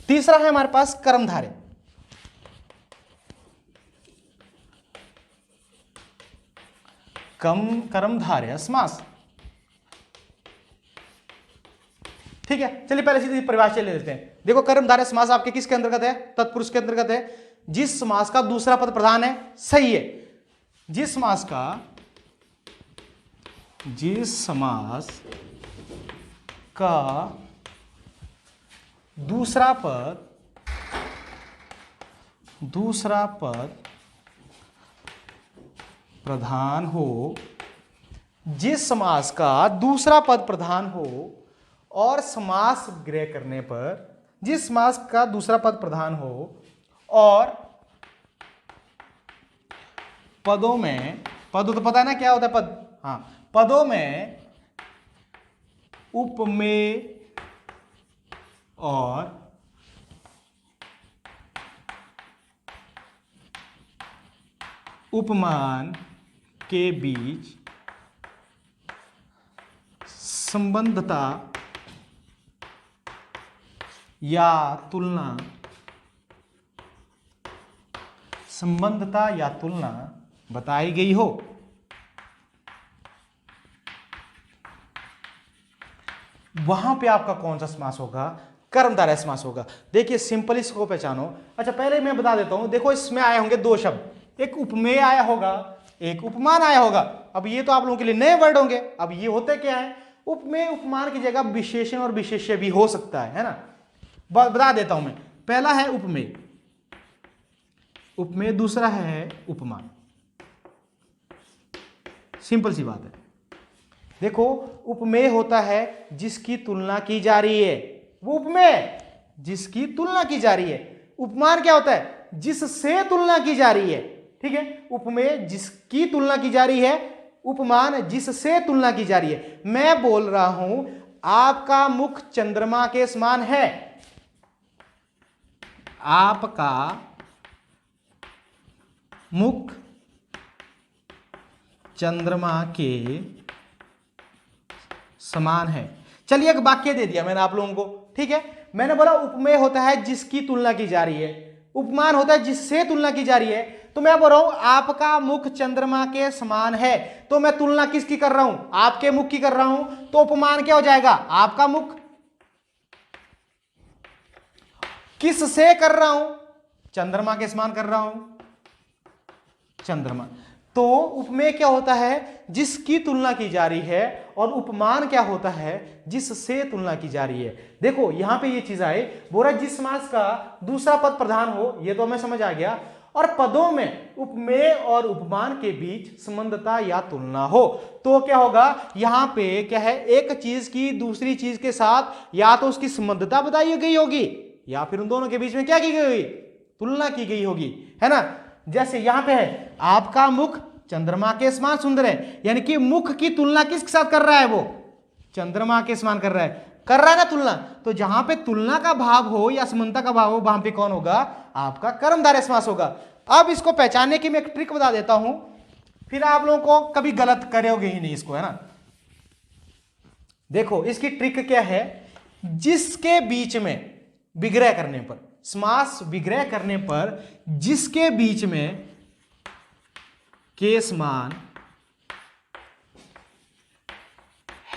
तीसरा है हमारे पास कर्मधारय। कर्मधारय समास। ठीक है, चलिए पहले सीधी परिभाषा ले लेते हैं। देखो कर्मधारय समास आपके किसके अंतर्गत है? तत्पुरुष के अंतर्गत है। जिस समास का दूसरा पद प्रधान है, सही है। जिस समास का दूसरा पद प्रधान हो, जिस समास का दूसरा पद प्रधान हो और समास विग्रह करने पर, जिस समास का दूसरा पद प्रधान हो और पदों में, पद तो पता है ना क्या होता है पद, हाँ, पदों में उपमेय और उपमान के बीच संबंधता या तुलना बताई गई हो। वहां पे आपका कौन सा समास होगा? कर्मधारय समास होगा। देखिए सिंपल इसको पहचानो। अच्छा पहले मैं बता देता हूं, देखो इसमें आए होंगे दो शब्द, एक उपमेय आया होगा, एक उपमान आया होगा। अब ये तो आप लोगों के लिए नए वर्ड होंगे। अब ये होते क्या है? उपमेय उपमान की जगह विशेषण और विशेष्य भी हो सकता है ना। बता देता हूं मैं। पहला है उपमेय, उपमेय, दूसरा है उपमान। सिंपल सी बात है। देखो उपमेय होता है जिसकी तुलना की जा रही है, वो उपमेय जिसकी तुलना की जा रही है। उपमान क्या होता है? जिससे तुलना की जा रही है। ठीक है, उपमेय जिसकी तुलना की जा रही है, उपमान जिससे तुलना की जा रही है। मैं बोल रहा हूं आपका मुख चंद्रमा के समान है, आपका मुख चंद्रमा के समान है। चलिए एक वाक्य दे दिया मैंने आप लोगों को। ठीक है, मैंने बोला उपमेय होता है जिसकी तुलना की जा रही है, उपमान होता है जिससे तुलना की जा रही है। तो मैं बोल रहा हूं आपका मुख चंद्रमा के समान है, तो मैं तुलना किसकी कर रहा हूं? आपके मुख की कर रहा हूं। तो उपमान क्या हो जाएगा? आपका मुख। किससे कर रहा हूं? चंद्रमा के समान कर रहा हूं, चंद्रमा। तो उपमेय क्या होता है? जिसकी तुलना की जा रही है, और उपमान क्या होता है? जिससे तुलना की जा रही है। देखो यहां पे ये चीज आए, बोला जिस समास का दूसरा पद प्रधान हो, ये तो हमें समझ आ गया, और पदों में उपमेय और उपमान के बीच संबंधता या तुलना हो। तो क्या होगा? यहां पे क्या है? एक चीज की दूसरी चीज के साथ या तो उसकी संबंधता बताई गई होगी, या फिर उन दोनों के बीच में क्या की गई होगी? तुलना की गई होगी, है ना। जैसे यहां पे है आपका मुख चंद्रमा के समान सुंदर है, यानी कि मुख की तुलना किसके साथ कर रहा है? वो चंद्रमा के समान कर रहा है ना तुलना। तो जहां पे तुलना का भाव हो या समानता का भाव हो, वहां पे कौन होगा? आपका कर्मधारय समास होगा। अब इसको पहचानने की मैं एक ट्रिक बता देता हूं, फिर आप लोगों को कभी गलत करोगे ही नहीं इसको, है ना। देखो इसकी ट्रिक क्या है? जिसके बीच में विग्रह करने पर, समास विग्रह करने पर, जिसके बीच में के समान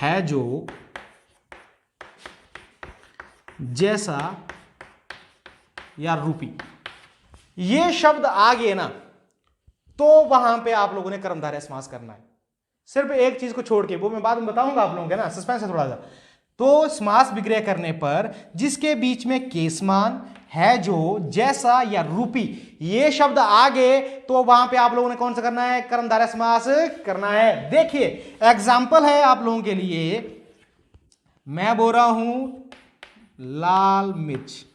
है जो, जैसा या रूपी, ये शब्द आ गए ना, तो वहां पे आप लोगों ने कर्मधारय समास करना है। सिर्फ एक चीज को छोड़ के, वो मैं बाद में बताऊंगा आप लोगों को, ना सस्पेंस है थोड़ा सा। तो समास विग्रह करने पर जिसके बीच में के समान है जो, जैसा या रूपी, ये शब्द आ गए, तो वहां पे आप लोगों ने कौन सा करना है? कर्मधारय समास करना है। देखिए एग्जाम्पल है आप लोगों के लिए, मैं बोल रहा हूं लाल मिर्च।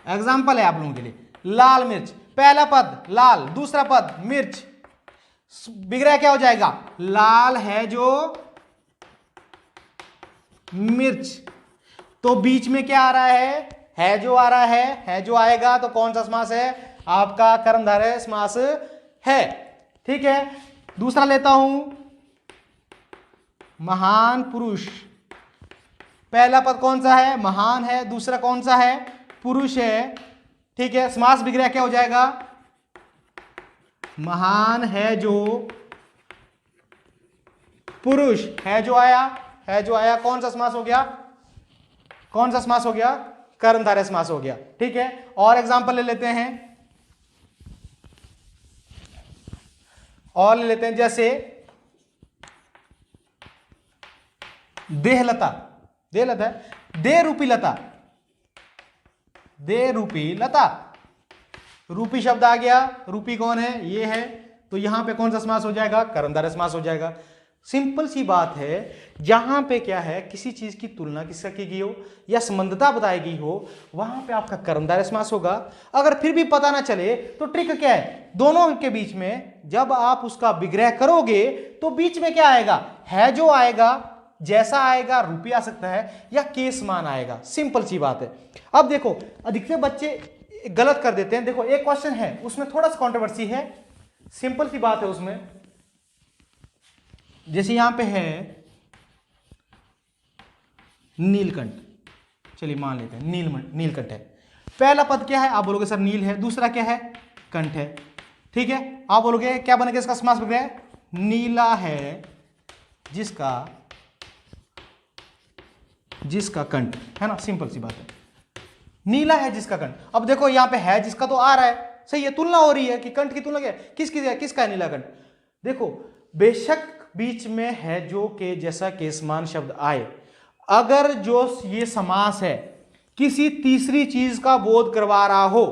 एग्जाम्पल है आप लोगों के लिए, लाल मिर्च, पहला पद लाल, दूसरा पद मिर्च। विग्रह क्या हो जाएगा? लाल है जो मिर्च, तो बीच में क्या आ रहा है जो आ रहा है जो आएगा, तो कौन सा समास है? आपका कर्मधारय समास है। ठीक है, दूसरा लेता हूं, महान पुरुष। पहला पद कौन सा है? महान है। दूसरा कौन सा है? पुरुष है, ठीक है, समास विग्रह क्या हो जाएगा, महान है जो पुरुष, है जो आया, है जो आया, कौन सा समास हो गया, कौन सा समास हो गया, कर्मधारय समास हो गया। ठीक है, और एग्जांपल ले लेते हैं, और ले लेते हैं, जैसे देहलता, देहलता है, दे रूपी लता, दे रूपी लता, रूपी शब्द आ गया, रूपी कौन है, ये है, तो यहां पे कौन सा समास हो जाएगा, कर्मधारय समास हो जाएगा। सिंपल सी बात है, जहां पे क्या है, किसी चीज की तुलना किससे की गई हो या संबंधता बताई गई हो, वहां पे आपका कर्मधारय समास होगा। अगर फिर भी पता ना चले तो ट्रिक क्या है, दोनों के बीच में जब आप उसका विग्रह करोगे तो बीच में क्या आएगा, है जो आएगा, जैसा आएगा, रूपी आ सकता है या केसमान आएगा। सिंपल सी बात है। अब देखो, अधिकतर बच्चे गलत कर देते हैं। देखो एक क्वेश्चन है, उसमें थोड़ा सा कंट्रोवर्सी है, सिंपल सी बात है उसमें, जैसे यहां पे है नीलकंठ, चलिए मान लेते हैं नीलकंठ है, पहला पद क्या है, आप बोलोगे सर नील है, दूसरा क्या है, कंठ है। ठीक है, आप बोलोगे क्या बनेगा इसका समास विग्रह, नीला है जिसका कंठ है ना, सिंपल सी बात है, नीला है जिसका कंठ। अब देखो यहां पे है जिसका तो आ रहा है, सही है, तुलना हो रही है कि कंठ की तुलना क्या है, किसका है नीला कंठ। देखो बेशक बीच में है जो के जैसा केसमान शब्द आए, अगर जो ये समास है किसी तीसरी चीज का बोध करवा रहा हो,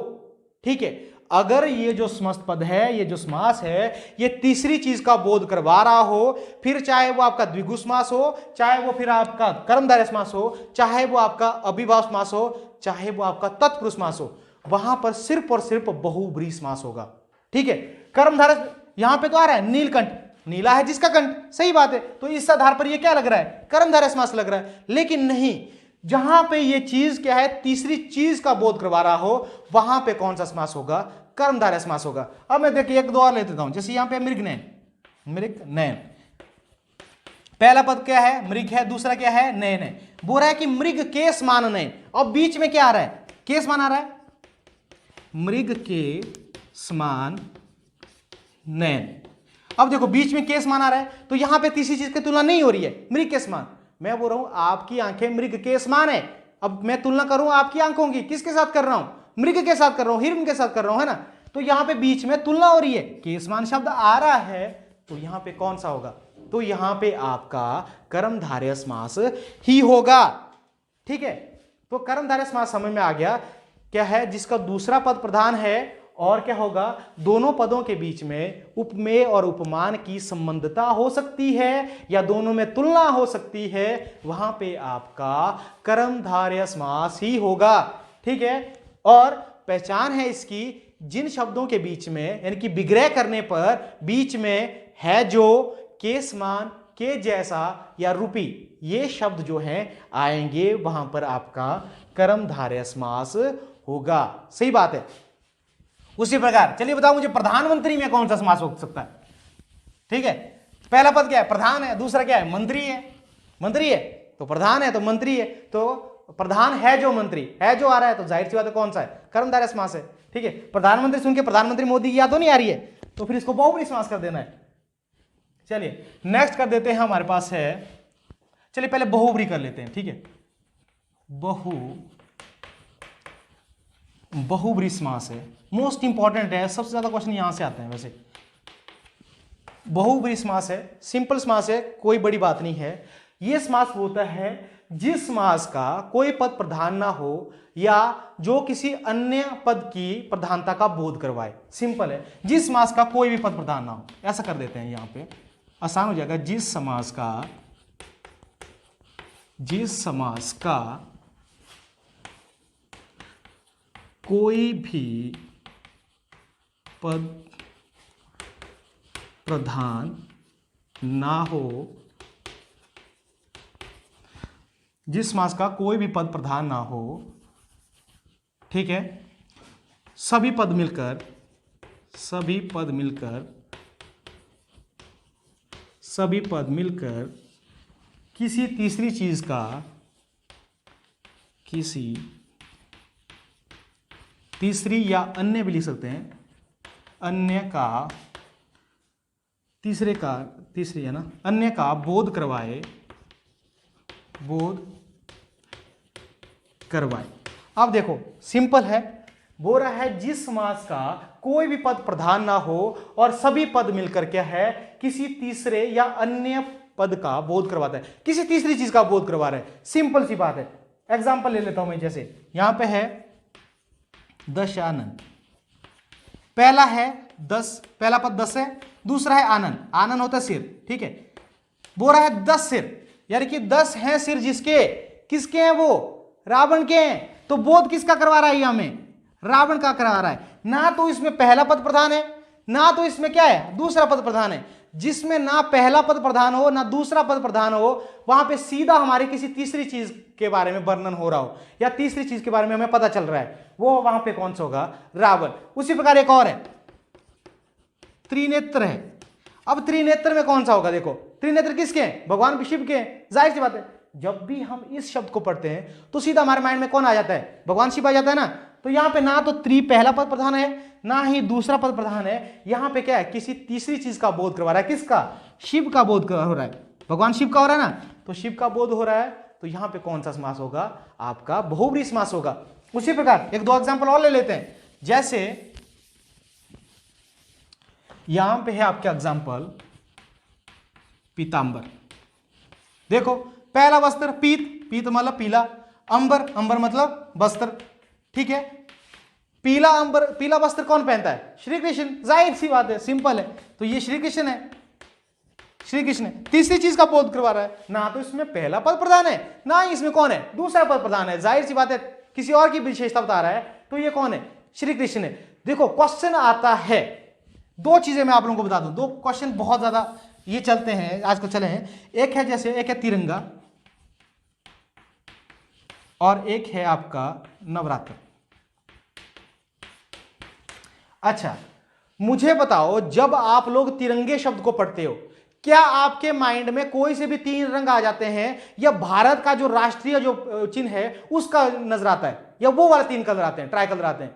ठीक है, अगर ये जो समस्त पद है, ये जो समास है, ये तीसरी चीज का बोध करवा रहा हो, फिर चाहे वो आपका द्विगु समास हो, चाहे वो फिर आपका कर्मधारय समास हो, चाहे वो आपका अभिभाव समास हो, चाहे वो आपका तत्पुरुष समास हो, वहां पर सिर्फ और सिर्फ बहुब्रीहि समास होगा। ठीक है, कर्मधारय यहां पे तो आ रहा है नीलकंठ, नीला है जिसका कंठ, सही बात है, तो इस आधार पर ये क्या लग रहा है, कर्मधारय समास लग रहा है। लेकिन नहीं, जहां पे ये चीज क्या है, तीसरी चीज का बोध करवा रहा हो, वहां पे कौन सा समास होगा, कर्मधारय समास होगा। अब मैं देखिए एक दो और ले लेता हूं, जैसे यहां पे मृगनयन, मृगनयन, पहला पद क्या है, मृग है, दूसरा क्या है, नयन है, बोल रहा है कि मृग के समान नयन, अब बीच में क्या आ रहा है, के समान आ रहा है, मृग के समान नयन। अब देखो बीच में के समान आ रहा है, तो यहां पे तीसरी चीज की तुलना नहीं हो रही है, मृग के समान। मैं बोल रहा हूं आपकी आंखें मृग के समान है, अब मैं तुलना करूं आपकी आंखों की, किसके साथ कर रहा हूं, मृग के साथ कर रहा हूं, हिरण के साथ कर रहा हूं, है ना, तो यहां पे बीच में तुलना हो रही है, के समान शब्द आ रहा है, तो यहां पे कौन सा होगा, तो यहां पे आपका कर्मधारय समास ही होगा। ठीक है, तो कर्मधारय समास समझ में आ गया क्या है, जिसका दूसरा पद प्रधान है, और क्या होगा, दोनों पदों के बीच में उपमेय और उपमान की संबंधता हो सकती है या दोनों में तुलना हो सकती है, वहां पे आपका कर्मधारय समास ही होगा। ठीक है, और पहचान है इसकी, जिन शब्दों के बीच में यानी कि विग्रह करने पर बीच में है जो, के समान, के जैसा या रूपी, ये शब्द जो हैं आएंगे, वहां पर आपका कर्मधारय समास होगा। सही बात है। उसी प्रकार चलिए बताओ मुझे प्रधानमंत्री में कौन सा समास हो सकता है। ठीक है, पहला पद क्या है, प्रधान है, दूसरा क्या है, मंत्री है, मंत्री है तो प्रधान है तो मंत्री है, तो प्रधान है जो मंत्री, है जो आ रहा है, तो जाहिर सी बात है कौन सा है, कर्मधारय समास है। ठीक है, प्रधानमंत्री सुन के प्रधानमंत्री मोदी की याद तो नहीं आ रही है, तो फिर इसको बहुब्रीहि समास कर देना है। चलिए नेक्स्ट कर देते हैं, हमारे पास है, चलिए पहले बहुब्रीहि कर लेते हैं। ठीक है, बहुब्रीहि समास है, मोस्ट इंपॉर्टेंट है, सबसे ज्यादा क्वेश्चन यहां से आते हैं। वैसे बहुब्रीहि समास है, सिंपल समास है, कोई बड़ी बात नहीं है। यह समास होता है जिस समास का कोई पद प्रधान ना हो या जो किसी अन्य पद की प्रधानता का बोध करवाए। सिंपल है, जिस समास का कोई भी पद प्रधान ना हो, ऐसा कर देते हैं, यहां पे आसान हो जाएगा। जिस समास का कोई भी पद प्रधान ना हो, जिस समास का कोई भी पद प्रधान ना हो, ठीक है, सभी पद मिलकर किसी तीसरी चीज का तीसरी या अन्य भी लिख सकते हैं, अन्य का, तीसरी है ना, अन्य का बोध करवाए, बोध करवाए। अब देखो सिंपल है, बोल रहा है जिस समास का कोई भी पद प्रधान ना हो और सभी पद मिलकर क्या है, किसी तीसरे या अन्य पद का बोध करवाता है, किसी तीसरी चीज का बोध करवा रहा है। सिंपल सी बात है। एग्जांपल ले लेता हूं मैं, जैसे यहां पे है दशानन, पहला है 10, पहला पद 10 है, दूसरा है आनन, आनन होता है सिर, ठीक है। बोल रहा है 10 सिर, यानी कि 10 हैं सिर जिसके, किसके हैं वो, रावण के हैं। तो बोध किसका करवा रहा है, हमें रावण का करवा रहा है। ना तो इसमें पहला पद प्रधान है, ना तो इसमें क्या है, दूसरा पद प्रधान है। जिसमें ना पहला पद प्रधान हो ना दूसरा पद प्रधान हो, वहां पे सीधा हमारे किसी तीसरी चीज के बारे में वर्णन हो रहा हो या तीसरी चीज के बारे में हमें पता चल रहा है, वो वहां पे कौन सा होगा, रावण। उसी प्रकार एक और है, त्रिनेत्र है। अब त्रिनेत्र में कौन सा होगा, देखो त्रिनेत्र किसके हैं, भगवान शिव के हैं। जाहिर सी बात है, जब भी हम इस शब्द को पढ़ते हैं तो सीधा हमारे माइंड में कौन आ जाता है, भगवान शिव आ जाता है ना। तो यहां पे ना तो पहला पद प्रधान है ना ही दूसरा पद प्रधान है। यहां पे क्या है, किसी तीसरी चीज का बोध करवा रहा है, किसका, शिव का बोध हो रहा है, भगवान शिव का हो रहा है ना, तो शिव का बोध हो रहा है। तो यहां पे कौन सा समास होगा, आपका बहुव्रीहि समास होगा। उसी प्रकार एक दो एग्जांपल और ले लेते हैं, जैसे यहां पे है आपका एग्जांपल पीतांबर। देखो पहला वस्त्र पीत, पीत मतलब पीला, अंबर, अंबर मतलब वस्त्र, ठीक है। पीला अंबर, पीला वस्त्र कौन पहनता है, श्री कृष्ण। जाहिर सी बात है, सिंपल है, तो ये श्री कृष्ण है, श्री कृष्ण है। तीसरी चीज का बोध करवा रहा है, ना तो इसमें पहला पद प्रधान है ना ही इसमें कौन है, दूसरा पद प्रधान है। जाहिर सी बात है, किसी और की विशेषता बता रहा है, तो ये कौन है, श्री कृष्ण है। देखो क्वेश्चन आता है, दो चीजें मैं आप लोगों को बता दूं, दो क्वेश्चन बहुत ज्यादा ये चलते हैं आजकल, चले हैं। एक है जैसे, एक है तिरंगा और एक है आपका नवरात्र। अच्छा मुझे बताओ, जब आप लोग तिरंगे शब्द को पढ़ते हो, क्या आपके माइंड में कोई से भी तीन रंग आ जाते हैं, या भारत का जो राष्ट्रीय जो चिन्ह है उसका नजर आता है, या वो वाले तीन कलर आते हैं, ट्राई कलर आते हैं?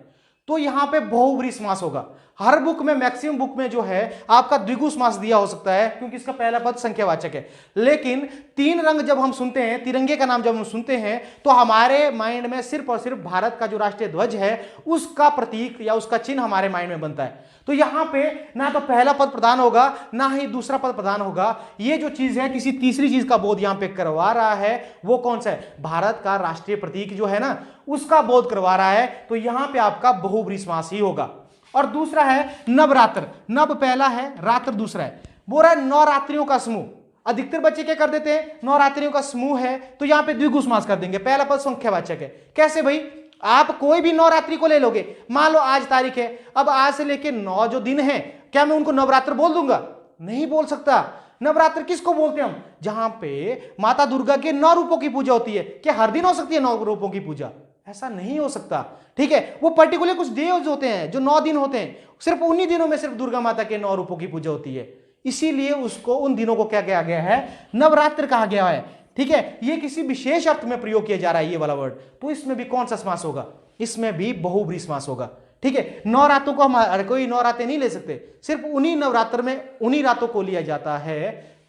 तो यहां पे बहुव्रीहि समास होगा। हर बुक में, मैक्सिमम बुक में जो है आपका द्विगु समास दिया हो सकता है, क्योंकि इसका पहला पद संख्यावाचक है। लेकिन तीन रंग जब हम सुनते हैं, तिरंगे का नाम जब हम सुनते हैं, तो हमारे माइंड में सिर्फ और सिर्फ भारत का जो राष्ट्रीय ध्वज है उसका प्रतीक या उसका चिन्ह हमारे माइंड में बनता है। तो यहां पे ना तो पहला पद प्रधान होगा ना ही दूसरा पद प्रधान होगा। ये जो चीज है किसी तीसरी चीज का बोध यहां पे करवा रहा है। वो कौन सा है, भारत का राष्ट्रीय प्रतीक जो है ना उसका बोध करवा रहा है। तो यहां पे आपका बहुव्रीहि समास ही होगा। और दूसरा है नवरात्र, नव पहला है, रात्र दूसरा है। बोल रहा है नवरात्रियों का समूह। अधिकतर बच्चे क्या कर देते हैं, नवरात्रियों का समूह है तो यहां पे द्विगु समास कर देंगे, पहला पद संख्यावाचक है। कैसे भाई, आप कोई भी नवरात्रि को ले लोगे, मान लो आज तारीख है, अब आज से लेके 9 जो दिन है, क्या मैं उनको नवरात्र बोल दूंगा? नहीं बोल सकता। नवरात्र किसको बोलते हैं हम, जहां पे माता दुर्गा के 9 रूपों की पूजा होती है। क्या हर दिन हो सकती है 9 रूपों की पूजा? ऐसा नहीं हो सकता। ठीक है, वो पर्टिकुलर कुछ डेज होते हैं जो 9 दिन होते हैं, सिर्फ उन्हीं दिनों में सिर्फ दुर्गा माता के 9 रूपों की पूजा होती है, इसीलिए उसको उन दिनों को क्या कहा गया है, नवरात्र कहा गया है। ठीक है, ये किसी विशेष अर्थ में प्रयोग किया जा रहा है ये वाला वर्ड। तो इसमें भी कौन सा समास होगा, इसमें भी बहुव्रीहि समास होगा। ठीक है, नवरात्रों को हम हर कोई नवरात्रे नहीं ले सकते, सिर्फ उन्हीं नवरात्र में उन्हीं रातों को लिया जाता है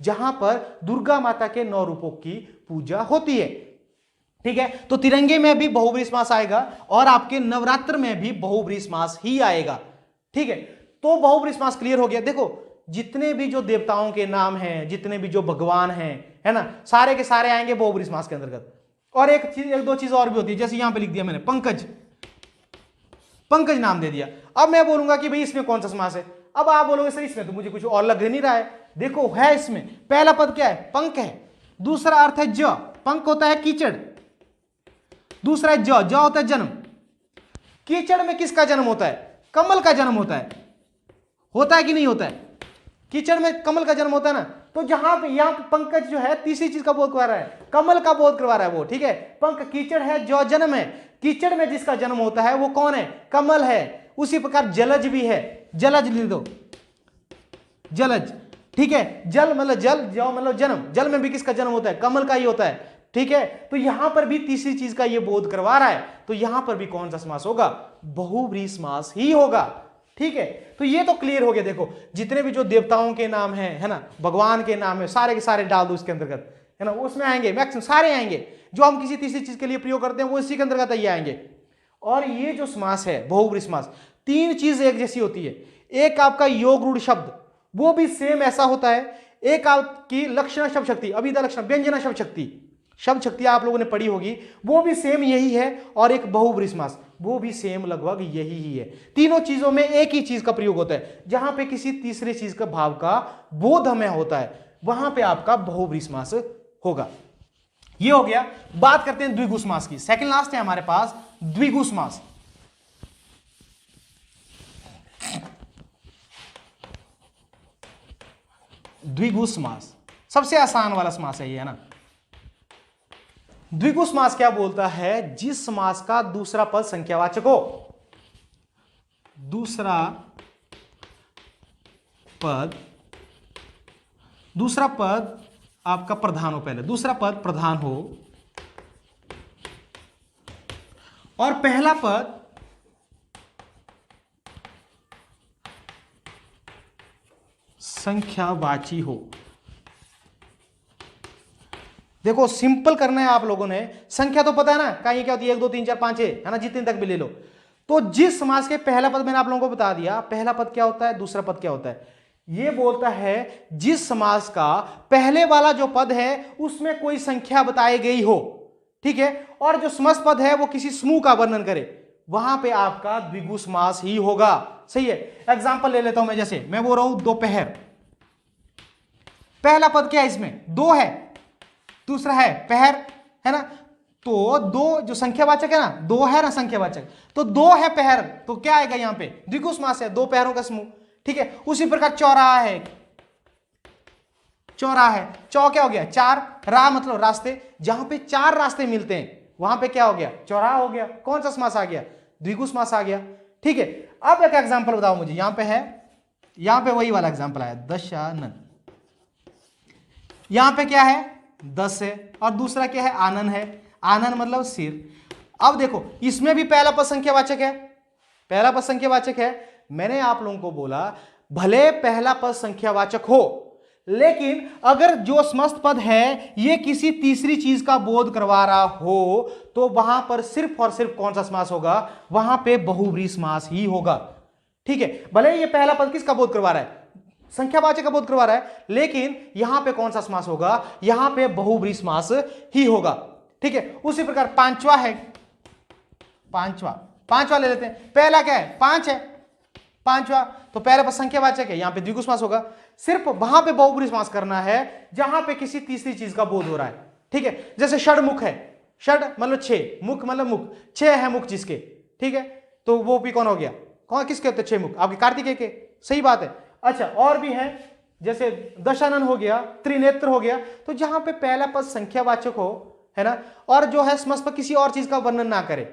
जहां पर दुर्गा माता के 9 रूपों की पूजा होती है। ठीक है, तो तिरंगे में भी बहुव्रीहि समास आएगा और आपके नवरात्र में भी बहुव्रीहि समास ही आएगा। ठीक है, तो बहुव्रीहि समास क्लियर हो गया। देखो जितने भी जो देवताओं के नाम हैं, जितने भी जो भगवान हैं, है ना, सारे के सारे आएंगे बहुव्रीहि समास के अंतर्गत। और एक चीज, एक दो चीज और भी होती है, जैसे यहां पे लिख दिया मैंने पंकज, पंकज नाम दे दिया। अब मैं बोलूंगा कि भाई इसमें कौन सा समास है, अब आप बोलोगे सर इसमें तो मुझे कुछ और लग नहीं रहा है। देखो है, इसमें पहला पद क्या है, पंक है, दूसरा अर्थ है ज, पंक होता है कीचड़, दूसरा है ज होता है जन्म। कीचड़ में किसका जन्म होता है, कमल का जन्म होता है कि नहीं होता है? कीचड़ में कमल का जन्म होता है ना। तो जहां पे यहां पे पंकज जो है तीसरी चीज का बोध करवा रहा है, कमल का बोध करवा रहा है वो। ठीक है, पंक कीचड़ है, जो जन्म है, कीचड़ में जिसका जन्म होता है वो कौन है, कमल है। उसी प्रकार जलज भी है, जलज लिख दो, जलज। ठीक है, जल मतलब जल, जो मतलब जन्म, जल में भी किसका जन्म होता है, कमल का ही होता है। ठीक है, तो यहां पर भी तीसरी चीज का ये बोध करवा रहा है, तो यहां पर भी कौन सा समास होगा, बहुव्रीहि समास ही होगा। ठीक है, तो ये तो क्लियर हो गया। देखो जितने भी जो देवताओं के नाम हैं, है ना, भगवान के नाम है, सारे के सारे डाल दो इसके अंतर्गत, है ना, उसमें आएंगे, मैक्सिमम सारे आएंगे। जो हम किसी तीसरी चीज के लिए प्रयोग करते हैं वो इसी के अंतर्गत ये आएंगे। और ये जो समास है बहुव्रीहि समास, तीन चीज एक जैसी होती है। एक आपका योग रूढ़ शब्द, वो भी सेम ऐसा होता है। एक आपकी लक्षण शब्द शक्ति, अभिधा लक्षण व्यंजना शब्द शक्ति आप लोगों ने पढ़ी होगी, वो भी सेम यही है। और एक बहुव्रीहि समास, वो भी सेम लगभग यही ही है। तीनों चीजों में एक ही चीज का प्रयोग होता है। जहां पे किसी तीसरे चीज का भाव का बोध हमें होता है, वहां पे आपका बहुव्रीहि समास होगा। ये हो गया। बात करते हैं द्विगु समास की। सेकंड लास्ट है हमारे पास द्विगु समास। द्विगु समास सबसे आसान वाला समास है ये, है ना। द्विगु समास क्या बोलता है, जिस समास का दूसरा पद संख्यावाचक हो, दूसरा पद आपका प्रधान हो, पहले दूसरा पद प्रधान हो और पहला पद संख्यावाची हो। देखो सिंपल करना है आप लोगों ने, संख्या तो पता है ना, कहीं क्या होती है, 1 2 3 4 5 6, है ना, जितने तक भी ले लो। तो जिस समास के पहला पद मैंने आप लोगों को बता दिया, पहला पद क्या होता है, दूसरा पद क्या होता है। ये बोलता है जिस समास का पहले वाला जो पद है उसमें कोई संख्या बताई गई हो, ठीक है, और जो समस्त पद है वो किसी समूह का वर्णन करे, वहां पे आपका द्विगु समास ही होगा। सही है। एग्जांपल ले लेता हूं मैं, जैसे मैं बोल रहा हूं दोपहर, पहला पद क्या है इसमें, दो है, दूसरा है पहर, है ना। तो दो जो संख्यावाचक है ना, दो है ना संख्यावाचक, तो दो है पहर, तो क्या आएगा यहां पे, द्विगु समास है, दो पहरों का समूह। ठीक है, उसी प्रकार चौराहा है, चौ क्या हो गया, चार, राह मतलब रास्ते, जहां पे चार रास्ते मिलते हैं वहां पे क्या हो गया, चौराहा हो गया। कौन सा समास आ गया, द्विगु समास आ गया। ठीक है, अब एक एग्जांपल बताओ मुझे, यहां पे है, यहां पे वही वाला एग्जांपल आया, दशानन, यहां पे क्या है, 10 है, और दूसरा क्या है, आनन है, आनन मतलब सिर। अब देखो इसमें भी पहला पद संख्यावाचक है, पहला पद संख्यावाचक है। मैंने आप लोगों को बोला भले पहला पद संख्यावाचक हो, लेकिन अगर जो समस्त पद है ये किसी तीसरी चीज का बोध करवा रहा हो, तो वहां पर सिर्फ और सिर्फ कौन सा समास होगा, वहां पे बहुव्रीहि समास ही होगा। ठीक है, भले ये पहला पद किसका बोध करवा रहा है, संख्यावाचक का बोध करवा रहा है, लेकिन यहां पे कौन सा समास होगा, यहां पे बहुव्रीहि समास ही होगा। ठीक है, उसी प्रकार पांचवा है, पांचवा ले लेते हैं, पहला क्या है, 5 है, पांचवा, तो पहले पर संख्यावाचक है, यहां पे द्विगु समास होगा। सिर्फ वहां पे बहुव्रीहि समास करना है जहां पे किसी तीसरी चीज का बोध हो रहा है। ठीक है, जैसे षडमुख है, षड मतलब 6, मुख मतलब मुख, 6 है मुख जिसके, ठीक है, तो वो भी कौन हो गया, कौन किसके होते 6 मुख, आपके कार्तिकेय के, सही बात है। अच्छा, और भी है, जैसे दशानन हो गया, त्रिनेत्र हो गया, तो जहां पे पहला पद संख्यावाचक हो, है ना, और जो है समस्त पद किसी और चीज का वर्णन ना करे,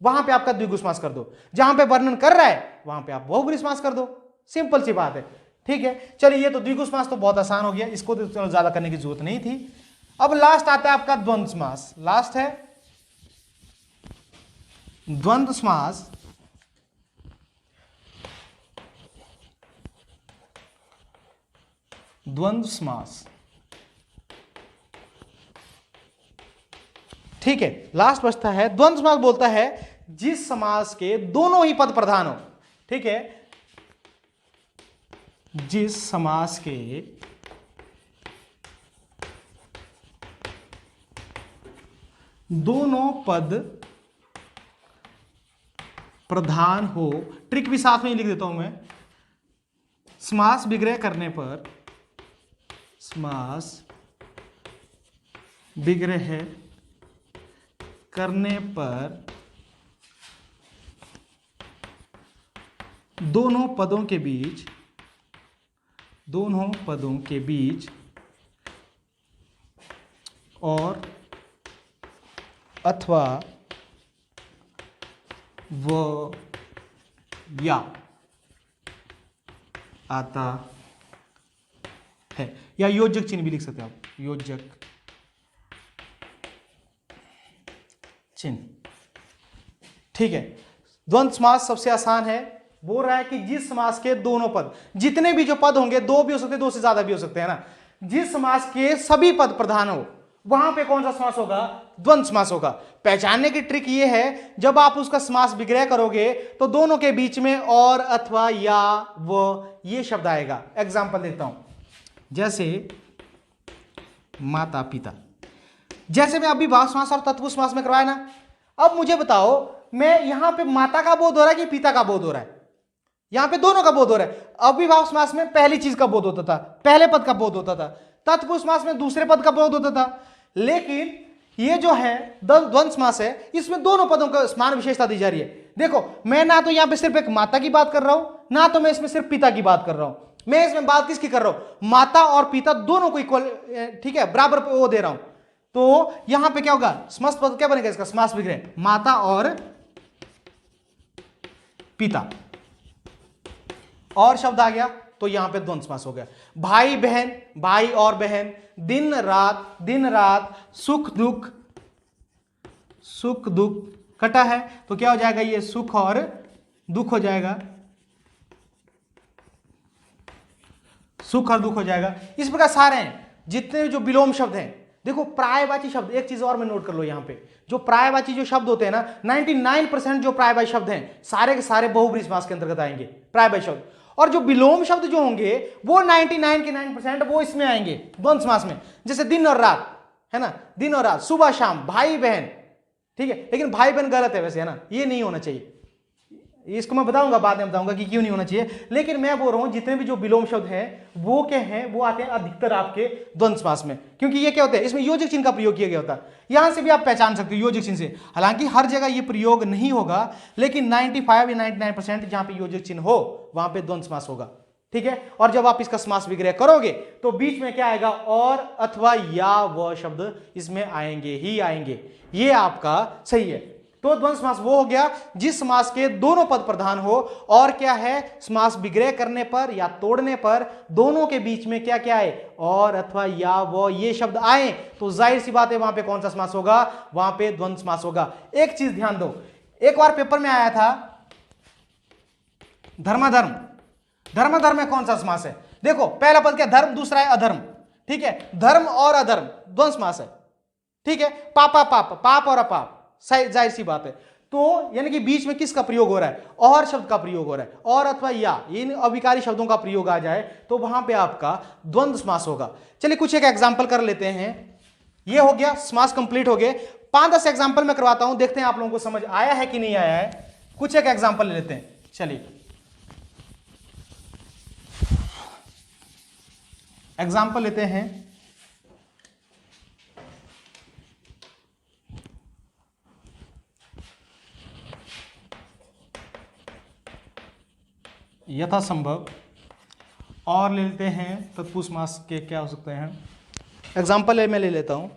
वहां पे आपका द्विगु समास कर दो। जहां पे वर्णन कर रहा है वहां पे आप बहुव्रीहि समास कर दो, सिंपल सी बात है। ठीक है, चलिए ये तो द्विगु समास तो बहुत आसान हो गया, इसको तो चलो ज्यादा करने की जरूरत नहीं थी। अब लास्ट आता है आपका द्वंद्व समास, लास्ट है द्वंद्व समास। द्वंद्व समास, ठीक है, लास्ट बचता है द्वंद्व समास। बोलता है जिस समास के दोनों ही पद प्रधान हो, ठीक है, जिस समास के दोनों पद प्रधान हो, ट्रिक भी साथ में ही लिख देता हूं मैं, समास विग्रह करने पर, समास विग्रह करने पर दोनों पदों के बीच और अथवा व या आता है, या योजक चिन्ह भी लिख सकते हैं आप, योजक चिन्ह। ठीक है, द्वंद्व समास सबसे आसान है। बोल रहा है कि जिस समास के दोनों पद, जितने भी जो पद होंगे, दो भी हो सकते हैं, दो से ज्यादा भी हो सकते हैं ना, जिस समास के सभी पद प्रधान हो वहां पे कौन सा समास होगा? द्वंद्व समास होगा। पहचानने की ट्रिक ये है, जब आप उसका समास विग्रह करोगे तो दोनों के बीच में और, अथवा, या, व ये शब्द आएगा। एग्जाम्पल देता हूं, जैसे माता पिता, जैसे मैं अभी भाव समास और तत्पुरुष समास में करवाया ना। अब मुझे बताओ, मैं यहां पे माता का बोध हो रहा है कि पिता का बोध हो रहा है? यहां पे दोनों का बोध हो रहा है। अविभाव समास में पहली चीज का बोध होता था, पहले पद का बोध होता था। तत्पुरुष समास में दूसरे पद का बोध होता था। लेकिन ये जो है द्वंद्व समास है, इसमें दोनों पदों को समान विशेषता दी जा रही है। देखो, मैं ना तो यहां पे सिर्फ एक माता की बात कर रहा हूं, ना तो मैं इसमें सिर्फ पिता की बात कर रहा हूं। मैं इसमें बात किसकी कर रहा हूं? माता और पिता दोनों को इक्वल, ठीक है, बराबर वो दे रहा हूं। तो यहां पे क्या होगा? समस्त पद क्या बनेगा इसका? समास विग्रह, माता और पिता, और शब्द आ गया तो यहां पे द्वंद्व समास हो गया। भाई बहन, भाई और बहन, दिन रात, दिन रात, सुख दुख, सुख दुख कटा है तो क्या हो जाएगा? ये सुख और दुख हो जाएगा, सुख और दुख हो जाएगा। इस प्रकार सारे हैं जितने जो विलोम शब्द हैं। देखो, प्रायवाची शब्द, एक चीज और में नोट कर लो, यहां पे जो प्रायवाची जो शब्द होते हैं ना, 99% जो प्रायवाची शब्द हैं सारे के सारे बहुब्रीहि समास के अंतर्गत आएंगे, प्रायवाची शब्द। और जो विलोम शब्द जो होंगे वो 99 के 9% वो इसमें आएंगे द्वंद्व समास में। जैसे दिन और रात है ना, दिन और रात, सुबह शाम, भाई बहन, ठीक है। लेकिन भाई बहन गलत है वैसे, है ना, ये नहीं होना चाहिए। इसको मैं बताऊंगा, बाद में बताऊंगा कि क्यों नहीं होना चाहिए। लेकिन मैं बोल रहा हूं जितने भी जो विलोम शब्द हैं वो क्या हैं? वो आते हैं अधिकतर आपके द्वंद्व समास में, क्योंकि ये क्या होता है? इसमें योजक चिन्ह का प्रयोग किया गया होता है। यहां से भी आप पहचान सकते हो योजक चिन्ह से। हालांकि हर जगह ये प्रयोग नहीं होगा, लेकिन 95 या 99% जहां पे योजक चिन्ह हो वहां पे द्वंद्व समास होगा, ठीक है। और जब आप इसका समास विग्रह करोगे तो बीच में क्या आएगा? और, अथवा, या, व शब्द इसमें आएंगे ही आएंगे। ये आपका सही है। तो द्वंद्व समास वो हो गया जिस समास के दोनों पद प्रधान हो, और क्या है? समास विग्रह करने पर या तोड़ने पर दोनों के बीच में क्या क्या है? और, अथवा, या, व ये शब्द आए तो जाहिर सी बात है वहां पे कौन सा समास होगा? वहां पे द्वंद्व समास होगा। एक चीज ध्यान दो, एक बार पेपर में आया था धर्माधर्म। धर्माधर्म में कौन सा समास है? देखो, पहला पद क्या? धर्म, दूसरा है अधर्म, ठीक है। धर्म और अधर्म द्वंद्व समास है, ठीक है। पापा पाप, पाप और अपाप, जाहिर सी बात है। तो यानी कि बीच में किसका प्रयोग हो रहा है? और शब्द का प्रयोग हो रहा है। और, अथवा, या, इन अविकारी शब्दों का प्रयोग आ जाए तो वहां पे आपका द्वंद्व समास होगा। चलिए कुछ एक एग्जांपल कर लेते हैं। ये हो गया, समास कंप्लीट हो गए। 5-10 एग्जांपल मैं करवाता हूं, देखते हैं आप लोगों को समझ आया है कि नहीं आया है। कुछ एक एग्जांपल ले लेते हैं। चलिए एग्जांपल लेते हैं। यथासंभव, और ले लेते हैं तत्पुरुष समास के क्या हो सकते हैं। एग्जाम्पल मैं ले लेता हूं।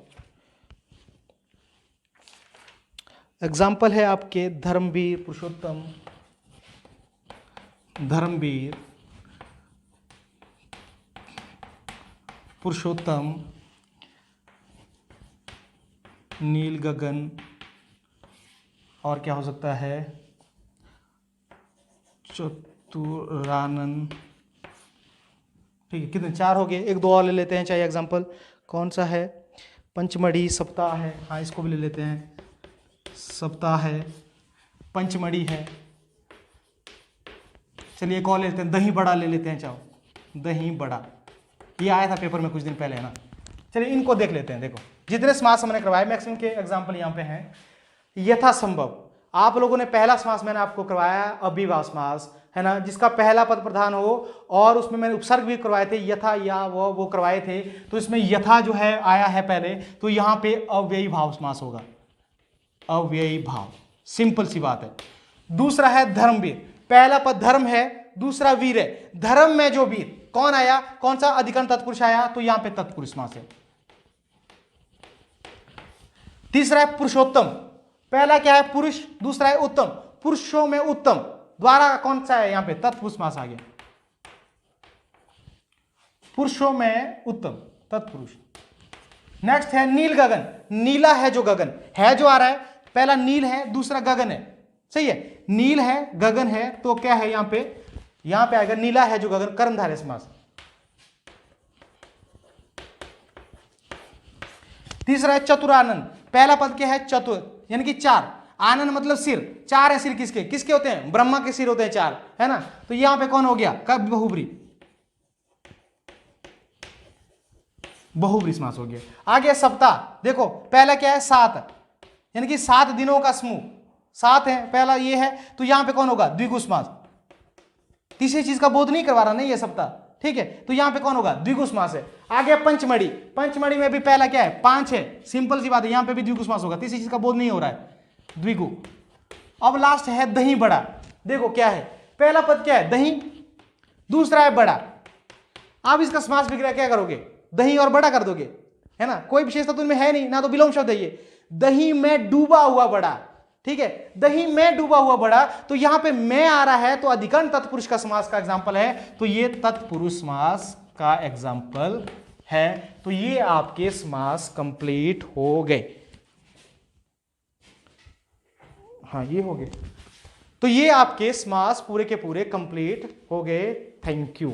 एग्जाम्पल है आपके धर्मवीर, पुरुषोत्तम, धर्मवीर, पुरुषोत्तम, नील गगन, और क्या हो सकता है? चतुरानंद। ठीक है, कितने? 4 हो गए। एक दो और ले लेते हैं। चाहिए एग्जाम्पल कौन सा है? पंचमढ़ी, सप्ताह है, हाँ इसको भी ले लेते हैं। सप्ताह है, पंचमढ़ी है। चलिए एक और ले लेते हैं, दही बड़ा ले लेते हैं। चाहो, दही बड़ा, ये आया था पेपर में कुछ दिन पहले, है ना। चलिए इनको देख लेते हैं। देखो, जितने समास हमने करवाए मैक्सिमम के एग्जाम्पल यहाँ पे हैं। यथासंभव, आप लोगों ने पहला समास मैंने आपको करवाया अव्ययभाव समास, है ना, जिसका पहला पद प्रधान हो, और उसमें मैंने उपसर्ग भी करवाए थे, यथा, या, वो करवाए थे। तो इसमें यथा जो है आया है पहले, तो यहां पे अव्ययी भाव समास होगा, अव्ययी भाव, सिंपल सी बात है। दूसरा है धर्मवीर, पहला पद धर्म है, दूसरा वीर है। धर्म में जो वीर कौन आया? कौन सा अधिकरण तत्पुरुष आया? तो यहां पे तत्पुरुष समास है। तीसरा है पुरुषोत्तम, पहला क्या है? पुरुष, दूसरा है उत्तम, पुरुषों में उत्तम, द्वारा कौन सा है? यहां पे तत्पुरुष समास आ गया, पुरुषों में उत्तम, तत्पुरुष। नेक्स्ट है नील गगन, नीला है जो गगन, है जो आ रहा है, पहला नील है, दूसरा गगन है, सही है, नील है गगन है, तो क्या है यहां पे आएगा नीला है जो गगन, कर्मधारय समास। तीसरा है चतुरानन, पहला पद क्या है चतुर यानी कि चार, आनंद मतलब सिर, चार है सिर किसके किसके होते हैं, ब्रह्मा के सिर होते हैं चार, है ना, तो यहां पे कौन हो गया कब बहुब्री, बहुब्री समास हो गया। आगे सप्ताह, देखो पहला क्या है सात, यानी कि 7 दिनों का समूह, 7 है पहला ये है, तो यहां पे कौन होगा द्विगु समास, तीसरी चीज का बोध नहीं करवा रहा नहीं है सप्ताह, ठीक है, तो यहां पे कौन होगा द्विगु समास है। आगे पंचमढ़ी, पंचमढ़ी में भी पहला क्या है 5 है, सिंपल सी बात है, यहां पे भी द्विगु समास होगा, तीसरी चीज का बोध नहीं हो रहा है द्विगु। अब लास्ट है दही बड़ा, देखो क्या है, पहला पद क्या है दही, दूसरा है बड़ा, आप इसका समास विग्रह क्या करोगे, दही और बड़ा कर दोगे, है ना, कोई विशेषता तो इनमें है नहीं ना, तो विलोम शब्द है ये, दही में डूबा हुआ बड़ा, ठीक है, दही में डूबा हुआ बड़ा, तो यहां पे मैं आ रहा है तो अधिकरण तत्पुरुष का समास का एग्जांपल है, तो ये तत्पुरुष समास का एग्जांपल है, तो ये आपके समास कंप्लीट हो गए। हाँ ये हो गए, तो ये आपके समास पूरे के पूरे कंप्लीट हो गए। Thank you.